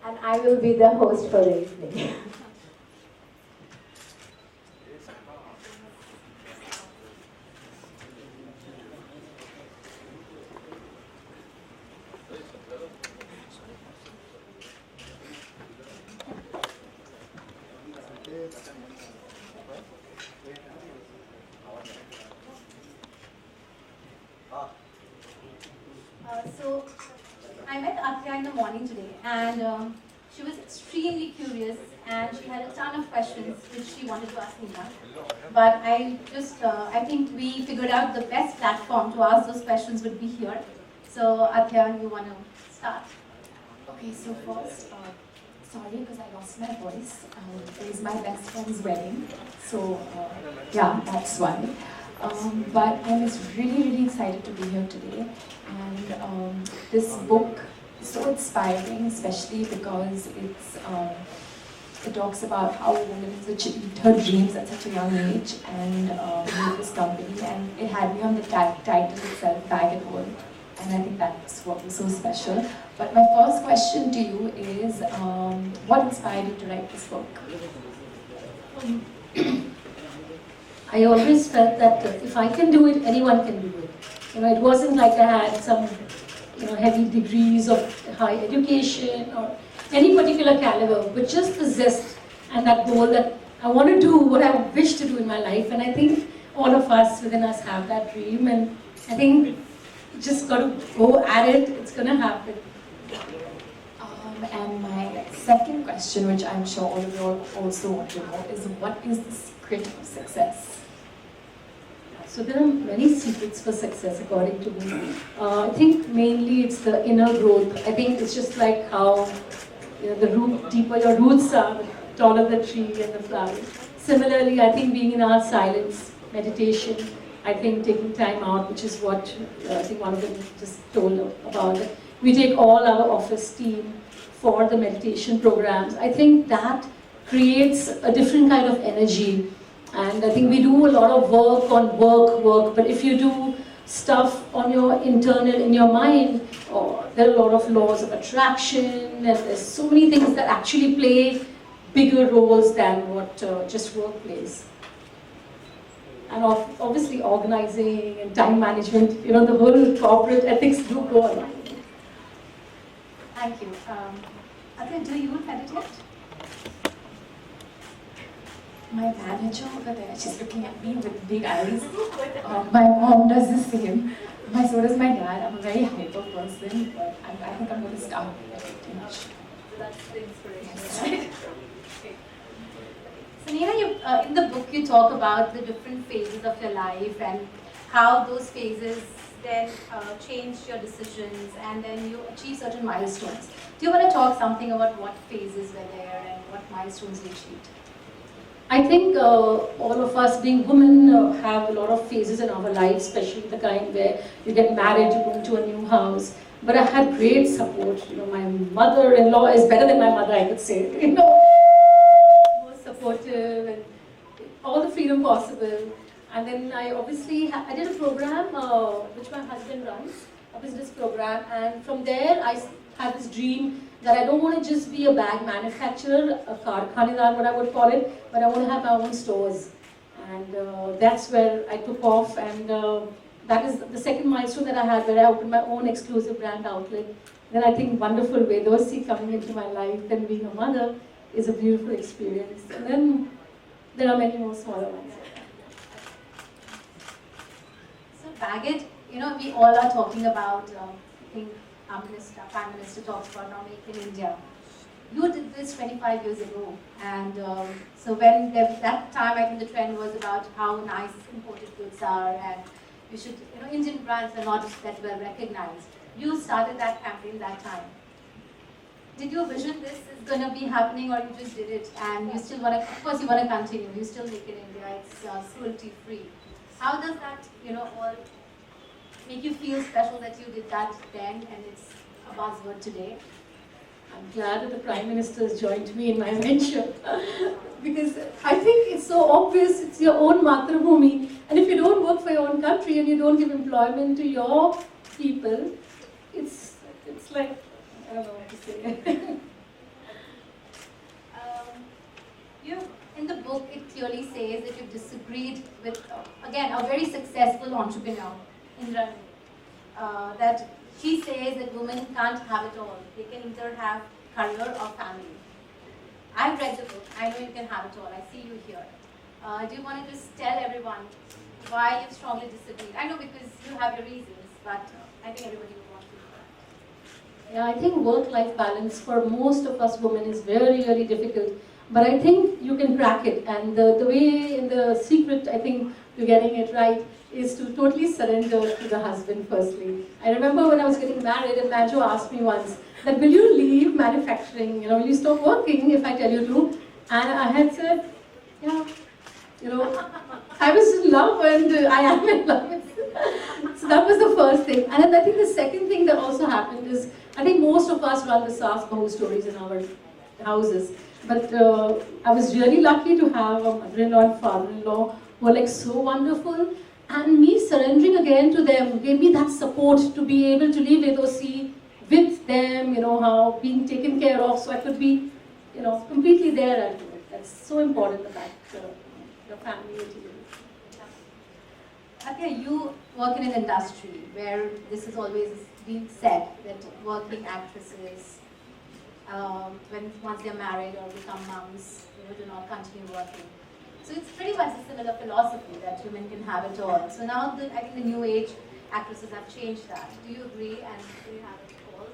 And I will be the host for the evening. So I met Athiya in the morning today, and she was extremely curious, and she had a ton of questions which she wanted to ask me now. But I think we figured out the best platform to ask those questions would be here. So Athiya, you want to start? Okay, so first, sorry because I lost my voice. It is my best friend's wedding, so yeah, that's why. But I was really excited to be here today, and this book is so inspiring, especially because it talks about how a woman has achieved her dreams at such a young age and made this company, and it had me on the title itself, Bag and Hold. And I think that's what was so special. But my first question to you is, what inspired you to write this book? I always felt that if I can do it, anyone can do it. It wasn't like I had some, heavy degrees of high education or any particular caliber, but just the zest and that goal that I want to do what I wish to do in my life. And I think all of us within us have that dream, and I think just got to go at it, it's going to happen. And my second question, which I'm sure all of you all also want to know, is what is the secret of success? So there are many secrets for success according to me. I think mainly it's the inner growth. I think it's just like how the deeper your roots are, the taller the tree and the flower. Similarly, I think being in our silence, meditation, I think taking time out, which is what I think one of them just told about. We take all our office team for the meditation programs. I think that creates a different kind of energy. And I think we do a lot of work on work, but if you do stuff on your internal, in your mind, there are a lot of laws of attraction, and there's so many things that actually play bigger roles than what just work plays. And obviously organizing and time management, the whole corporate ethics do go along. Thank you. Athiya, do you meditate? My manager over there, she's looking at me with big eyes. My mom does the same. So does my dad. I'm a very hyper person, but I think I'm going to start meditating. So that's the inspiration, right? Okay. So Neha, in the book you talk about the different phases of your life and how those phases then change your decisions and then you achieve certain milestones. Do you want to talk something about what phases were there and what milestones you achieved? I think all of us being women have a lot of phases in our lives, especially the kind where you get married, you go into a new house. But I had great support. My mother-in-law is better than my mother, I could say. More supportive and all the freedom possible. And then I obviously I did a program which my husband runs, a business program, and from there I had this dream that I don't want to just be a bag manufacturer, a karkhanedar, what I would call it, but I want to have my own stores. And that's where I took off, and that is the second milestone that I had, where I opened my own exclusive brand outlet. Then I think wonderful way, those see coming into my life, then being a mother is a beautiful experience. And then there are many more smaller ones. So Baggett, we all are talking about, I think our Prime Minister talks about now Make in India. You did this 25 years ago, and so when that time I think the trend was about how nice imported goods are, and you should, Indian brands are not that well recognized. You started that campaign that time. Did you vision this is going to be happening, or you just did it and you still want to, of course you want to continue, you still Make in India, it's cruelty free. How does that, all make you feel special that you did that then and it's a buzzword today? I'm glad that the Prime Minister has joined me in my venture because I think it's so obvious, it's your own Matrabhumi, and if you don't work for your own country and you don't give employment to your people, it's like, I don't know what to say. clearly says that you've disagreed with, again, a very successful entrepreneur, Indra, that she says that women can't have it all. They can either have career or family. I've read the book. I know you can have it all. I see you here. Do you want to just tell everyone why you strongly disagreed? I know because you have your reasons, but I think everybody would want to hear that. Yeah, I think work-life balance for most of us women is very, very difficult. But I think you can crack it. And the way in the secret, I think you're getting it right, is to totally surrender to the husband firstly. I remember when I was getting married and Manjo asked me once that, will you leave manufacturing, will you stop working if I tell you to? And I had said, yeah, I was in love and I am in love. So that was the first thing. And then I think the second thing that also happened is, I think most of us run the Saas Bahu stories in our houses. But I was really lucky to have a mother-in-law and father-in-law who were like so wonderful. And me surrendering again to them gave me that support to be able to leave AOC with them, how being taken care of, so I could be, completely there at work. That's so important, the fact your family is here. Athiya, you work in an industry where this has always been said that working actresses, once they're married or become moms, do not continue working. So it's pretty much a similar philosophy that women can have it all. So now I think the new age actresses have changed that. Do you agree and do you have it all?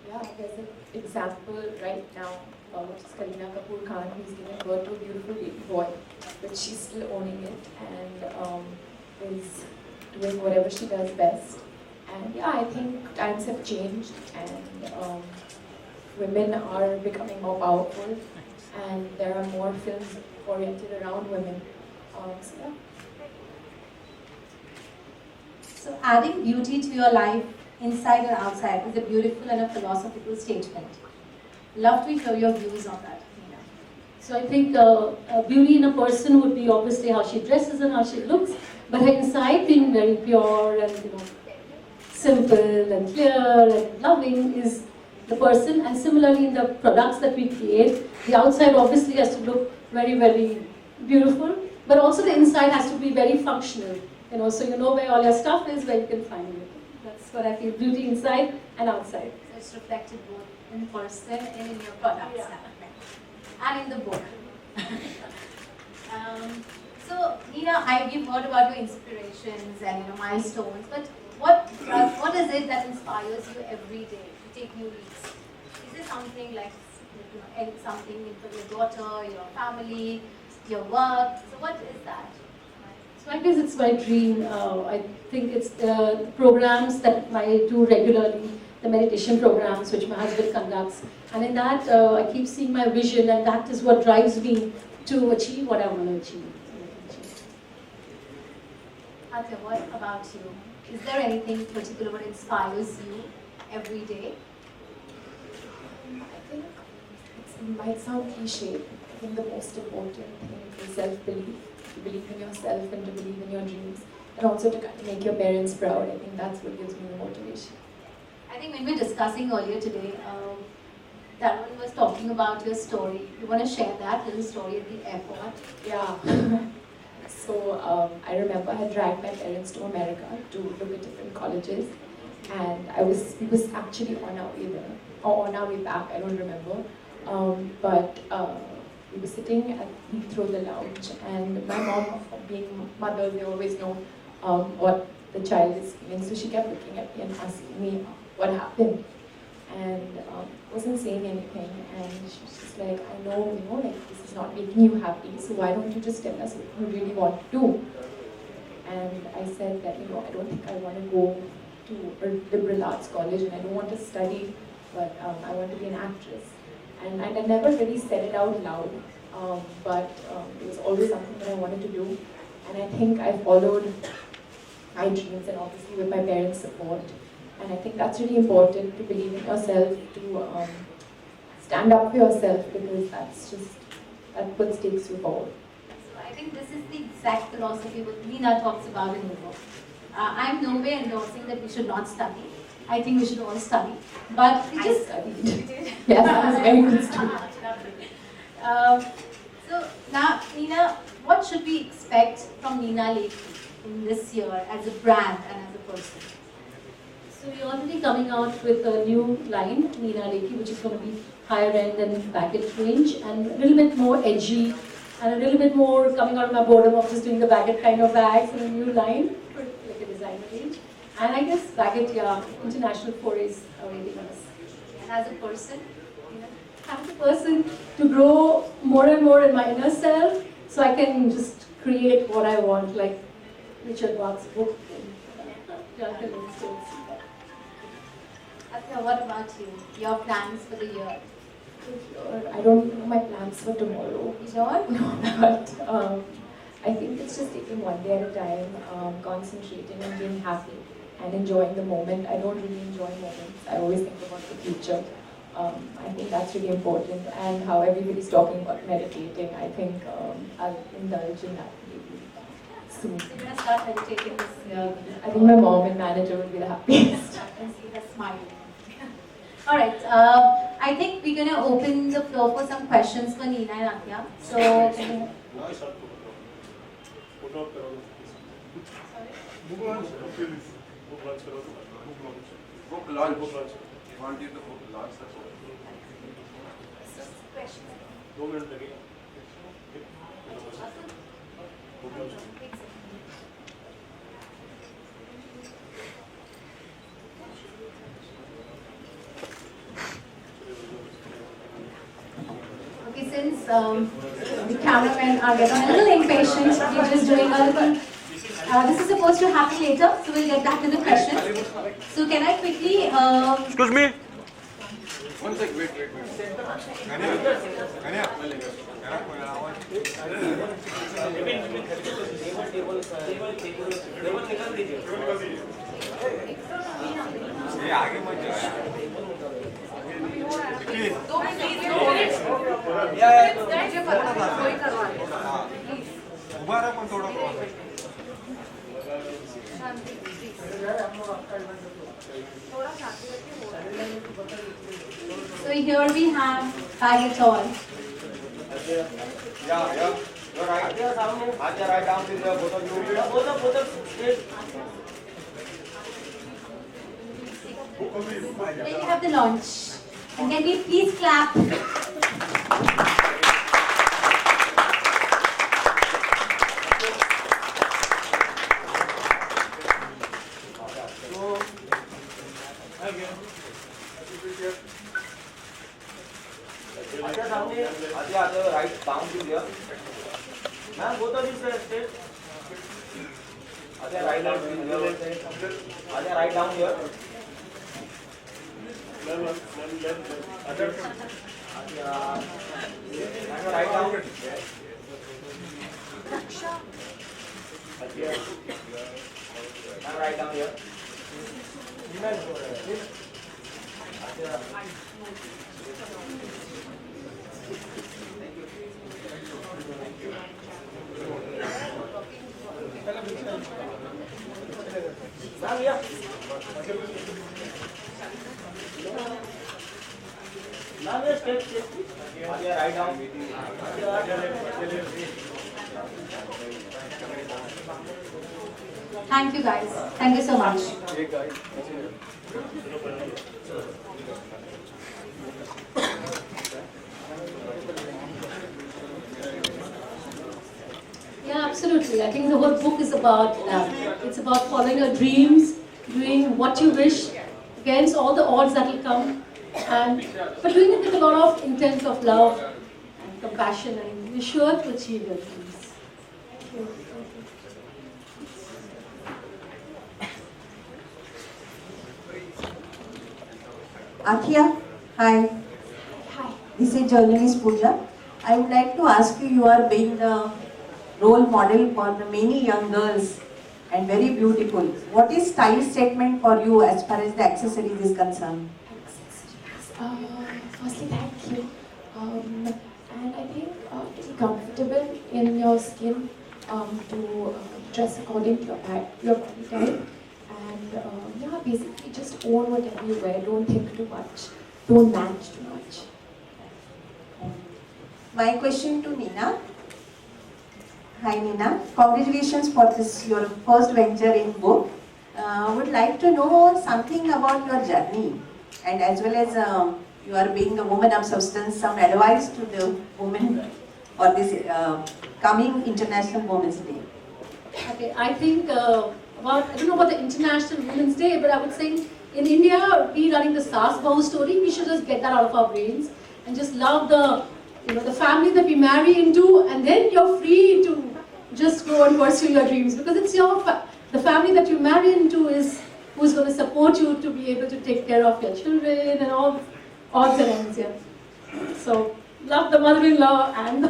Yeah, there's an example right now, which is Kareena Kapoor Khan, who's giving birth to a beautiful baby boy, but she's still owning it and is doing whatever she does best. And yeah, I think times have changed and women are becoming more powerful and there are more films oriented around women. So yeah. So adding beauty to your life, inside and outside, is a beautiful and a philosophical statement. Love to hear your views on that, Meena. So I think beauty in a person would be obviously how she dresses and how she looks, but her inside being very pure and simple and clear and loving is the person. And similarly in the products that we create, the outside obviously has to look very, very beautiful, but also the inside has to be very functional. So you know where all your stuff is, where you can find it. That's what I feel, beauty inside and outside. So it's reflected both in person and in your products and in the book. So Meena, we've heard about your inspirations and milestones, but what is it that inspires you every day to take new leaps? Is it something like something for your daughter, your family, your work? So what is that? So I guess it's my dream. I think it's the programs that I do regularly, the meditation programs which my husband conducts. And in that, I keep seeing my vision, and that is what drives me to achieve what I want to achieve. Athiya, what about you? Is there anything particular that inspires you every day? I think it might sound cliche. I think the most important thing is self-belief. To believe in yourself and to believe in your dreams, and also to kind of make your parents proud. I think that's what gives me the motivation. I think when we were discussing earlier today, Darwin was talking about your story. You want to share that little story at the airport? Yeah. So I remember I had dragged my parents to America to look at different colleges, and we was actually on our way there, or on our way back. I don't remember, but. We were sitting at Heathrow, the lounge, and my mom, being mother, they always know what the child is feeling. So she kept looking at me and asking me what happened, and wasn't saying anything. And she was just like, I know, like this is not making you happy. So why don't you just tell us what you really want to do? And I said that I don't think I want to go to a liberal arts college, and I don't want to study, but I want to be an actress. And I never really said it out loud, but it was always something that I wanted to do. And I think I followed my dreams, and obviously with my parents' support. And I think that's really important, to believe in yourself, to stand up for yourself, because that's what takes you forward. So I think this is the exact philosophy what Meena talks about in the book. I'm no way endorsing that we should not study. I think we should all study, but I studied. Yes, I was very good student. So Now, Nina, what should we expect from Nina Lekhi in this year as a brand and as a person? So we're already coming out with a new line, Nina Lekhi, which is going to be higher end and baguette range, and a little bit more edgy, and a little bit more coming out of my boredom of just doing the baguette kind of bags in a new line, like a designer range. And I guess baguette, yeah, international forays are waiting on us. And as a person, As a person, to grow more and more in my inner self, so I can just create what I want, like Richard Bach's book. Athiya, what about you? Your plans for the year? I don't know my plans for tomorrow. You don't? No, but I think it's just taking one day at a time, concentrating and being happy and enjoying the moment. I don't really enjoy moments. I always think about the future. I think that's really important, and how everybody's talking about meditating. I think I'll indulge in that maybe soon. So you're going to start meditating this year. I think my mom and manager will be the happiest. I can see her smiling. All right, I think we're going to open the floor for some questions for Nina and Athiya. So, Book launch. Want you to book launch the book. questions. 2 minute लगेगा. Okay, since the cameramen are getting a little impatient, we're just doing a little. This is supposed to happen later, so we'll get back to the questions. So can I quickly? Excuse me. One sec, wait. आगे मत So here we have bag it all. Yeah. You're right. Athiya, right down to the both of you. Both of straight. Then you have the launch. And can we please clap? Athiya, right down to here. Ma'am, both of you straight. Athiya, right down to here. Athiya, right down here. Athiya, right down. Ma'am, right down here. Ma'am, here. Ma'am, here, step. Athiya, right down. Thank you guys. Thank you so much. Yeah, absolutely. I think the whole book is about that. It's about following your dreams, doing what you wish against all the odds that will come, but doing it with a lot of intent of love and compassion, and you're sure to achieve your dreams. Thank you. Athiya, hi. Hi. This is journalist Pooja. I would like to ask you, you are being the role model for the many young girls and very beautiful. What is style statement for you as far as the accessories is concerned? Firstly, thank you. And I think to be comfortable in your skin, to dress according to your body type, and yeah, basically just own whatever you wear. Don't think too much. Don't match too much. My question to Nina. Hi Nina, congratulations for this your first venture in book. Would like to know something about your journey and as well as you are being a woman of substance, some advice to the women for this coming International Women's Day. Okay, I think I don't know about the International Women's Day, but I would say in India, we running the Saas Bahu story, we should just get that out of our brains and just love the family that we marry into, and then you're free to just go and pursue your dreams, because it's the family that you marry into is who's going to support you to be able to take care of your children and all odds and ends, yeah. So, love the mother-in-law and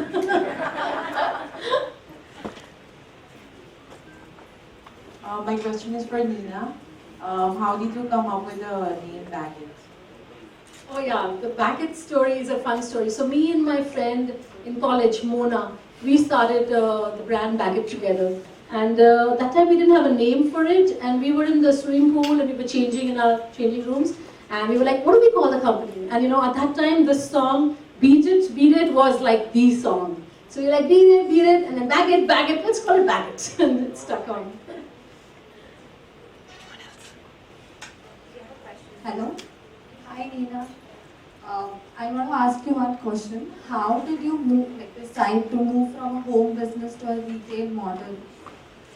my question is for Nina. How did you come up with the name Baggett? Oh yeah, the Baggett story is a fun story. So me and my friend in college, Mona, we started the brand Baggett together. And that time we didn't have a name for it, and we were in the swimming pool and we were changing in our changing rooms, and we were like, what do we call the company? And at that time the song Beat It was like the song. So you're like, beat it, and then Baggett, let's call it Baggett. And it stuck on. Hello. Hi Nina. I want to ask you one question. How did you decide to move from a home business to a retail model,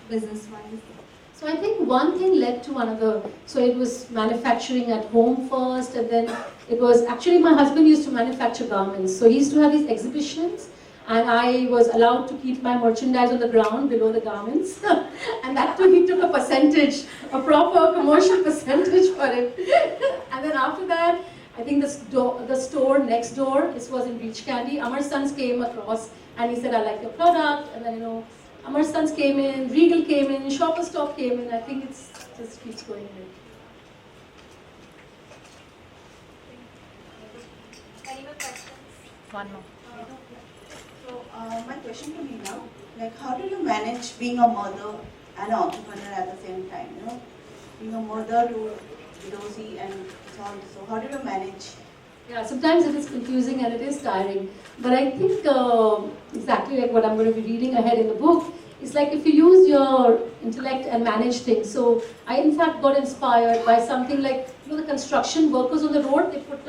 business-wise? So I think one thing led to another. So it was manufacturing at home first, and then it was actually my husband used to manufacture garments. So he used to have these exhibitions, and I was allowed to keep my merchandise on the ground below the garments. And that too, he took a percentage, a proper commercial percentage for it. And then after that, I think the store next door, this was in Beach Candy, Amar Sons came across and he said, I like your product. And then, Amar Sons came in, Regal came in, Shoppers Stop came in. I think it just keeps going ahead. Any more questions? One more. So my question to Nina, how do you manage being a mother and an entrepreneur at the same time? Being a mother to Rosie and so on. So how do you manage? Yeah, sometimes it is confusing and it is tiring. But I think exactly like what I'm going to be reading ahead in the book, it's like if you use your intellect and manage things. So I in fact got inspired by something like, the construction workers on the road, they put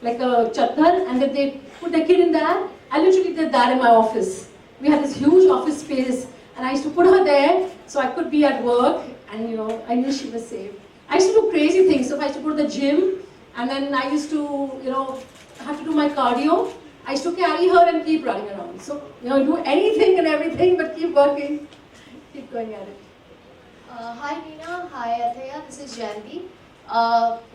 like a chadar and then they put their kid in there. I literally did that in my office. We had this huge office space and I used to put her there so I could be at work and I knew she was safe. I used to do crazy things. So if I used to go to the gym and then I used to, have to do my cardio, I used to carry her and keep running around. So, do anything and everything but keep working, keep going at it. Hi Nina, hi Athiya, this is Janvi.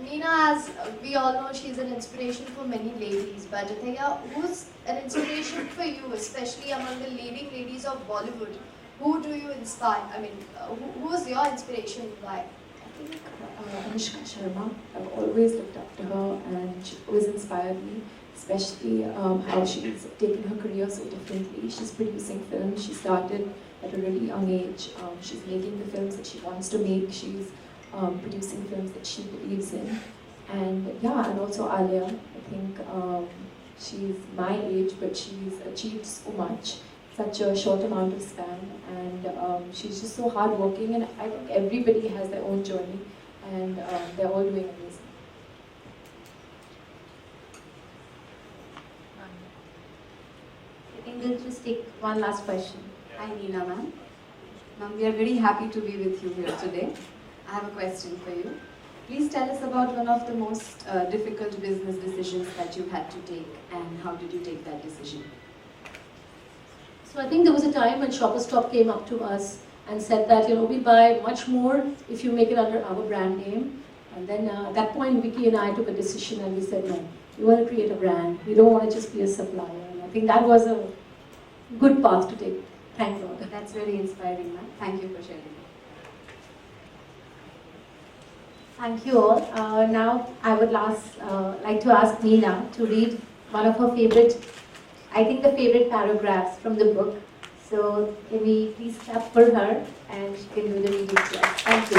Nina, as we all know, she's an inspiration for many ladies. But Athiya, who's an inspiration for you, especially among the leading ladies of Bollywood? Who do you inspire? I mean, who's your inspiration? Why? Anushka Sharma. I've always looked up to her and she always inspired me, especially how she's taken her career so differently. She's producing films. She started at a really young age. She's making the films that she wants to make. She's producing films that she believes in. And yeah, and also Alia. I think she's my age, but she's achieved so much, such a short amount of span, and she's just so hardworking, and I think everybody has their own journey, and they're all doing amazing. I think we'll just take one last question. Hi Nina ma'am. Ma'am, we are very happy to be with you here today. I have a question for you. Please tell us about one of the most difficult business decisions that you had to take, and how did you take that decision? So I think there was a time when Shoppers Stop came up to us and said that, we buy much more if you make it under our brand name. And then at that point, Vicky and I took a decision and we said, no, we want to create a brand. We don't want to just be a supplier. And I think that was a good path to take. Thank God. That's very inspiring, ma'am. Thank you for sharing. Thank you all. Now I would like to ask Nina to read one of her favorite, I think the favorite paragraphs from the book. So can we please clap for her and she can do the reading to us. Thank you.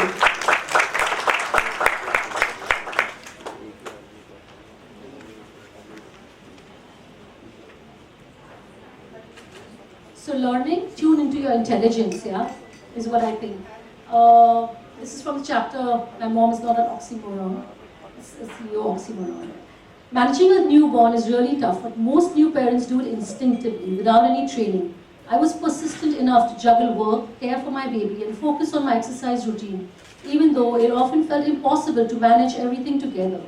So learning, tune into your intelligence, yeah, is what I think. This is from the chapter, My Mom is Not an Oxymoron. It's a CEO oxymoron. Managing a newborn is really tough, but most new parents do it instinctively, without any training. I was persistent enough to juggle work, care for my baby, and focus on my exercise routine, even though it often felt impossible to manage everything together.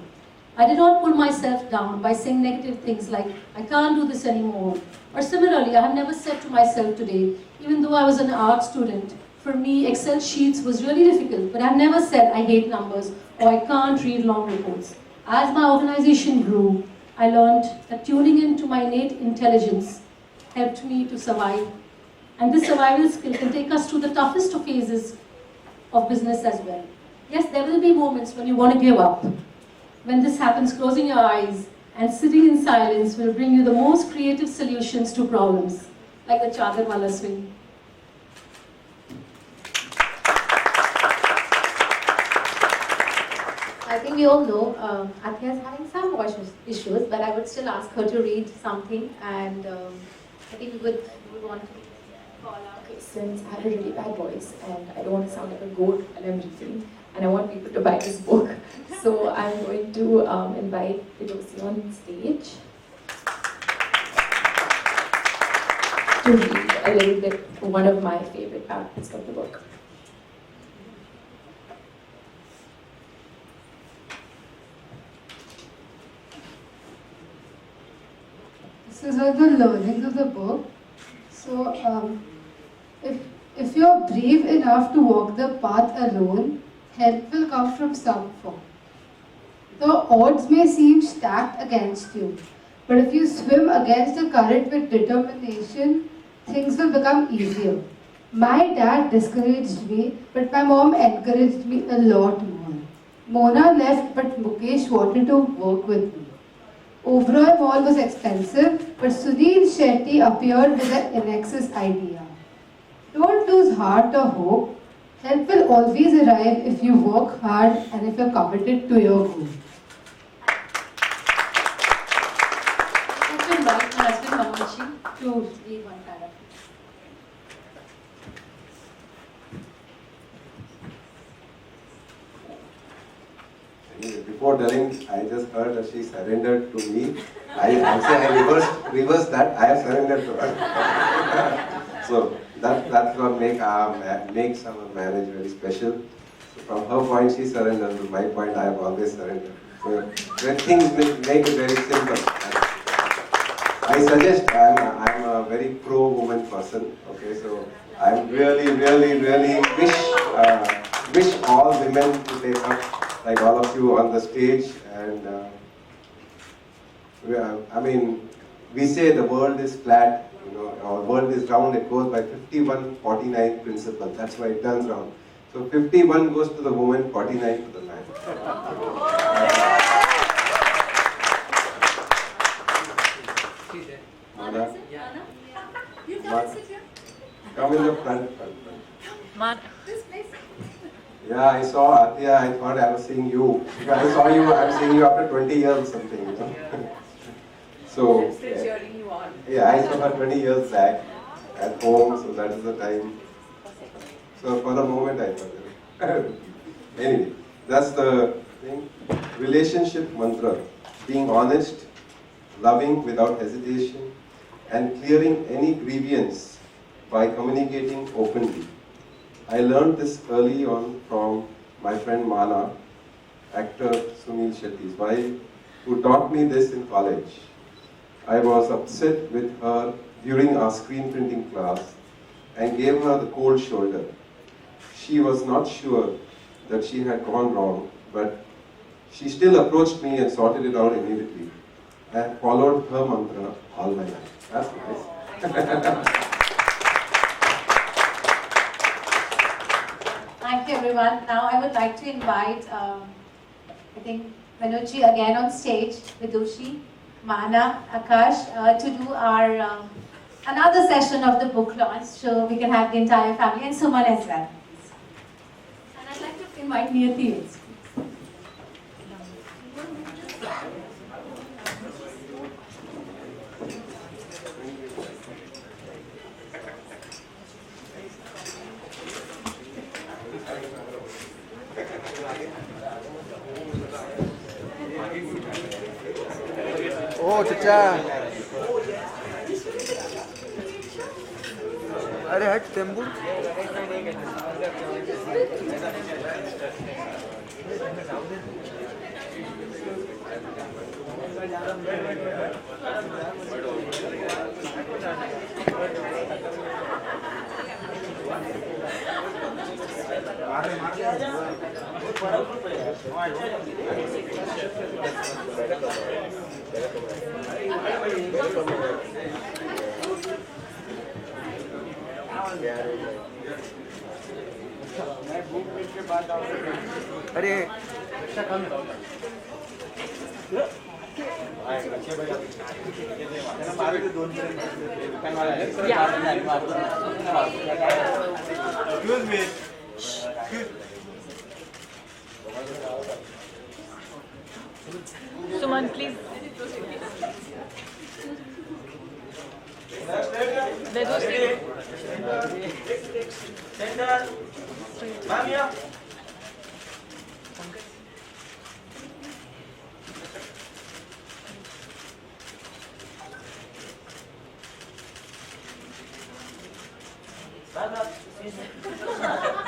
I did not pull myself down by saying negative things like, I can't do this anymore. Or similarly, I have never said to myself today, even though I was an art student, for me, Excel sheets was really difficult, but I've never said I hate numbers or I can't read long reports. As my organization grew, I learned that tuning into my innate intelligence helped me to survive. And this survival skill can take us through the toughest of phases of business as well. Yes, there will be moments when you want to give up. When this happens, closing your eyes and sitting in silence will bring you the most creative solutions to problems, like the Chadar Wala swing. I think we all know Athiya is having some voice issues, but I would still ask her to read something, and I think we would want to call out. Okay, since I have a really bad voice and I don't want to sound like a goat and everything, and I want people to buy this book, so I'm going to invite Vidosi on stage to read a little bit one of my favorite parts of the book. This is about the learning of the book. So, if you're brave enough to walk the path alone, help will come from some form. The odds may seem stacked against you, but if you swim against the current with determination, things will become easier. My dad discouraged me, but my mom encouraged me a lot more. Mona left, but Mukesh wanted to work with me. Oberoi Mall was expensive, but Athiya Shetty appeared with an Annexus idea. Don't lose heart or hope. Help will always arrive if you work hard and if you're committed to your goal. I would invite my husband Mamachi to read one paragraph. Before telling, I just heard that she surrendered to me. I reversed that. I have surrendered to her. So that's what makes our marriage very special. So from her point, she surrendered. To my point, I have always surrendered. So when things make it very simple. I suggest I'm a very pro-woman person. Okay, so I really wish all women to take up, like all of you on the stage, and I mean, we say the world is flat, our world is round. It goes by 51-49 principle. That's why it turns round. So 51 goes to the woman, 49 to the man. Mana? You Mana? sit here. Come in the front. Mana. This place. Yeah, I saw Athiya. I thought I was seeing you. I saw you. I'm seeing you after 20 years or something. So I'm still cheering you on. Yeah, I saw her 20 years back at home. So that is the time. So for a moment I thought. Anyway, that's the thing. Relationship mantra: being honest, loving without hesitation, and clearing any grievance by communicating openly. I learned this early on from my friend Mana, actor Athiya Shetty's wife, who taught me this in college. I was upset with her during our screen printing class and gave her the cold shoulder. She was not sure that she had gone wrong, but she still approached me and sorted it out immediately. I have followed her mantra all my life. That's nice. Thank you, everyone. Now I would like to invite, I think, Manuji again on stage, Vidushi, Mana, Akash, to do our another session of the book launch, so we can have the entire family, and Suman as well. And I'd like to invite Niyati. ओ चचा, अरे हट tempo. अरे Suman, please. There's no seat. Center. Ma'am, here. Bye, bye.